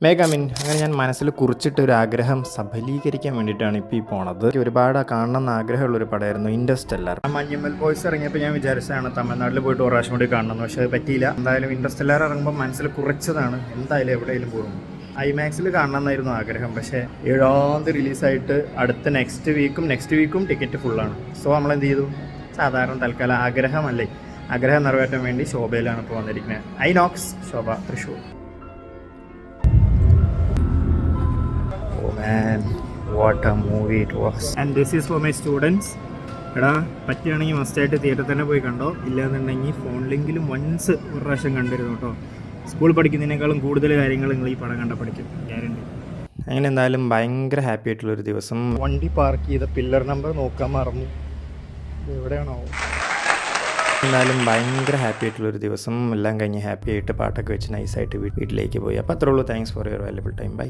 മേഘാമിൻ അങ്ങനെ ഞാൻ മനസ്സിൽ കുറിച്ചിട്ടൊരു ആഗ്രഹം സഫലീകരിക്കാൻ വേണ്ടിയിട്ടാണ് ഇപ്പോൾ ഈ പോണത്. എനിക്ക് ഒരുപാട് കാണണമെന്ന് ആഗ്രഹമുള്ളൊരു പടമായിരുന്നു ഇൻറ്റർസ്റ്റെല്ലാർ. മഞ്ഞുമ്മൽ ബോയ്സ് ഇറങ്ങിയപ്പോൾ ഞാൻ വിചാരിച്ചതാണ് തമിഴ്നാട്ടിൽ പോയിട്ട് ഒരു പ്രാവശ്യം കൂടി കാണണമെന്ന്. പക്ഷേ അത് പറ്റിയില്ല. എന്തായാലും ഇൻറ്റർസ്റ്റെല്ലാർ ഇറങ്ങുമ്പോൾ മനസ്സിൽ കുറച്ചതാണ് എന്തായാലും എവിടെയെങ്കിലും പോകും. ഐമാക്സിൽ കാണണമെന്നായിരുന്നു ആഗ്രഹം. പക്ഷേ 7-ാം തീയതി റിലീസായിട്ട് അടുത്ത നെക്സ്റ്റ് വീക്കും ടിക്കറ്റ് ഫുള്ളാണ്. സോ നമ്മളെന്ത് ചെയ്തു, സാധാരണ തൽക്കാലം ആഗ്രഹമല്ലേ, ആഗ്രഹം നിറവേറ്റാൻ വേണ്ടി ശോഭയിലാണ് ഇപ്പോൾ വന്നിരിക്കുന്നത്. ഐനോക്സ് ശോഭ Thrissur. Man, what a movie it was. And this is for my students. എടാ പറ്റുകയാണെങ്കിൽ മസ്റ്റായിട്ട് തിയേറ്ററിൽ തന്നെ പോയി കണ്ടോ, ഇല്ലാന്നുണ്ടെങ്കിൽ ഫോണിലെങ്കിലും വൺസ് ഒരു പ്രാവശ്യം കണ്ടിരുന്നു കേട്ടോ. സ്കൂൾ പഠിക്കുന്നതിനേക്കാളും കൂടുതൽ കാര്യങ്ങൾ നിങ്ങൾ ഈ പടം കണ്ട പഠിക്കും, ഗ്യാരണ്ടി. അങ്ങനെ എന്തായാലും ഭയങ്കര ഹാപ്പി ആയിട്ടുള്ളൊരു ദിവസം. വണ്ടി പാർക്ക് ചെയ്ത പില്ലർ നമ്പർ നോക്കാൻ മറന്നു, എവിടെയാണോ. എന്നാലും ഭയങ്കര ഹാപ്പി ആയിട്ടുള്ളൊരു ദിവസം. എല്ലാം കഴിഞ്ഞ് ഹാപ്പി ആയിട്ട് പാട്ടൊക്കെ വെച്ച് നൈസായിട്ട് വീട്ടിലേക്ക് പോയി. അപ്പോൾ അത്രേ ഉള്ളൂ. Thanks for your valuable time. By.